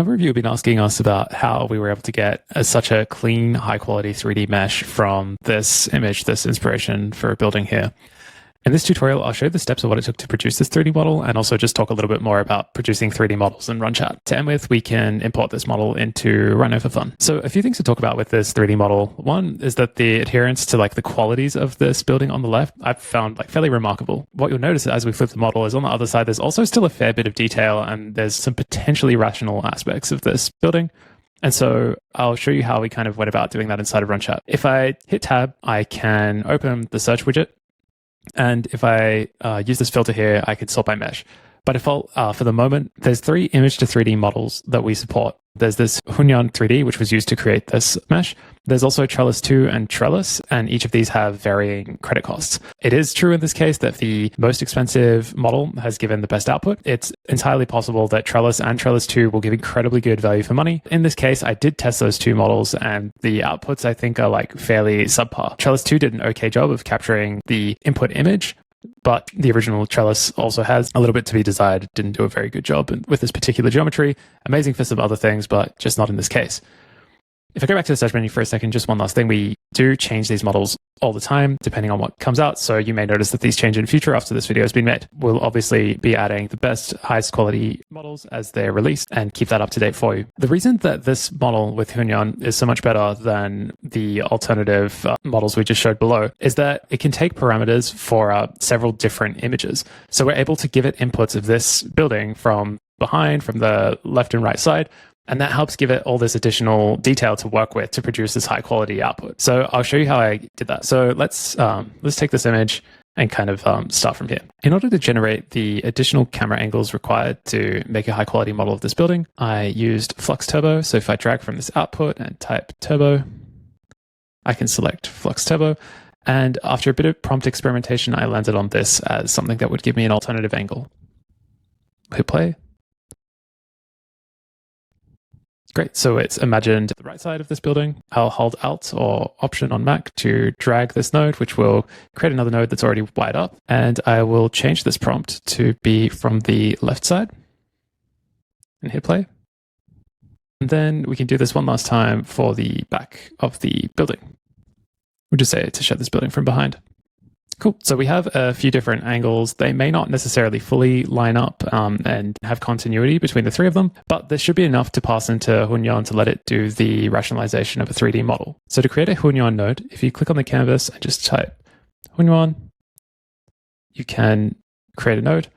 number of you have been asking us about how we were able to get such a clean, high-quality 3D mesh from this image, this inspiration for building here. In this tutorial, I'll show you the steps of what it took to produce this 3D model and also just talk a little bit more about producing 3D models in Runchat. To end with, we can import this model into Rhino for fun. So a few things to talk about with this 3D model. One is that the adherence to the qualities of this building on the left, I've found fairly remarkable. What you'll notice as we flip the model is on the other side, there's also still a fair bit of detail and there's some potentially rational aspects of this building. And so I'll show you how we kind of went about doing that inside of Runchat. If I hit tab, I can open the search widget. And if I use this filter here, I can sort by mesh. By default, for the moment, there's 3 image to 3D models that we support. There's this Hunyuan 3D, which was used to create this mesh. There's also Trellis 2 and Trellis, and each of these have varying credit costs. It is true in this case that the most expensive model has given the best output. It's entirely possible that Trellis and Trellis 2 will give incredibly good value for money. In this case, I did test those 2 models, and the outputs I think are fairly subpar. Trellis 2 did an okay job of capturing the input image, but the original Trellis also has a little bit to be desired. It didn't do a very good job with this particular geometry. Amazing for some other things, but just not in this case. If I go back to the search menu for a second, just one last thing. We do change these models all the time, depending on what comes out. So you may notice that these change in future after this video has been made. We'll obviously be adding the best, highest quality models as they're released and keep that up to date for you. The reason that this model with Hunyuan is so much better than the alternative models we just showed below is that it can take parameters for several different images. So we're able to give it inputs of this building from behind, from the left and right side, and that helps give it all this additional detail to work with to produce this high quality output. So I'll show you how I did that. So let's take this image and kind of start from here. In order to generate the additional camera angles required to make a high quality model of this building, I used Flux Turbo. So if I drag from this output and type turbo, I can select Flux Turbo. And after a bit of prompt experimentation, I landed on this as something that would give me an alternative angle. Hit play. Great, so it's imagined the right side of this building. I'll hold Alt or Option on Mac to drag this node, which will create another node that's already wired up. And I will change this prompt to be from the left side and hit play. And then we can do this one last time for the back of the building. We'll just say to show this building from behind. Cool. So we have a few different angles. They may not necessarily fully line up and have continuity between the 3 of them, but there should be enough to pass into Hunyuan to let it do the rationalization of a 3D model. So to create a Hunyuan node, if you click on the canvas and just type Hunyuan, you can create a node.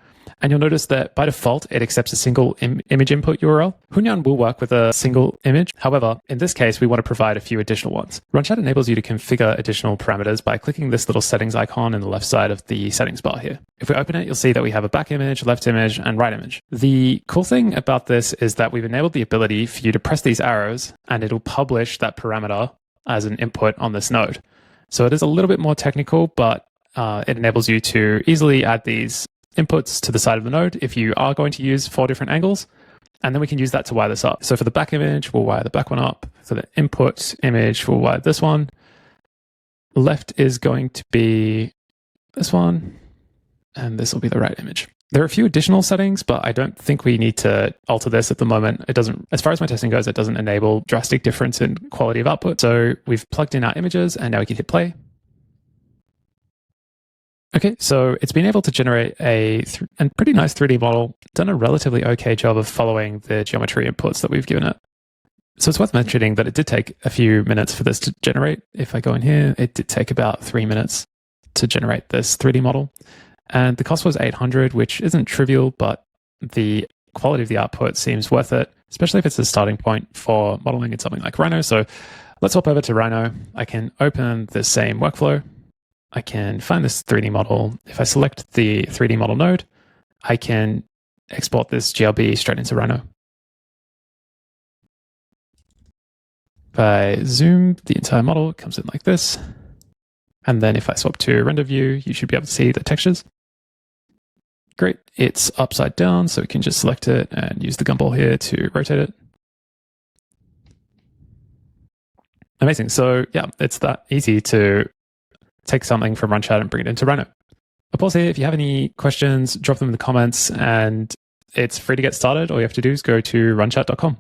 And you'll notice that by default, it accepts a single image input URL. Hunyuan will work with a single image. However, in this case, we want to provide a few additional ones. Runchat enables you to configure additional parameters by clicking this little settings icon in the left side of the settings bar here. If we open it, you'll see that we have a back image, left image, and right image. The cool thing about this is that we've enabled the ability for you to press these arrows and it'll publish that parameter as an input on this node. So it is a little bit more technical, but it enables you to easily add these inputs to the side of the node if you are going to use 4 different angles, and then we can use that to wire this up. So for the back image, we'll wire the back one up. For the input image, we'll wire this one. Left is going to be this one, and this will be the right image. There are a few additional settings, but I don't think we need to alter this at the moment. It doesn't, as far as my testing goes, it doesn't enable drastic difference in quality of output. So we've plugged in our images, and now we can hit play. Okay, so it's been able to generate a pretty nice 3D model, done a relatively okay job of following the geometry inputs that we've given it. So it's worth mentioning that it did take a few minutes for this to generate. If I go in here, it did take about 3 minutes to generate this 3D model. And the cost was 800, which isn't trivial, but the quality of the output seems worth it, especially if it's a starting point for modeling in something like Rhino. So let's hop over to Rhino. I can open the same workflow. I can find this 3D model. If I select the 3D model node, I can export this GLB straight into Rhino. If I zoom the entire model, it comes in like this. And then if I swap to render view, you should be able to see the textures. Great. It's upside down, so we can just select it and use the gumball here to rotate it. Amazing. So yeah, it's that easy to take something from Runchat and bring it into Rhino. I'll pause here. If you have any questions, drop them in the comments, and it's free to get started. All you have to do is go to runchat.com.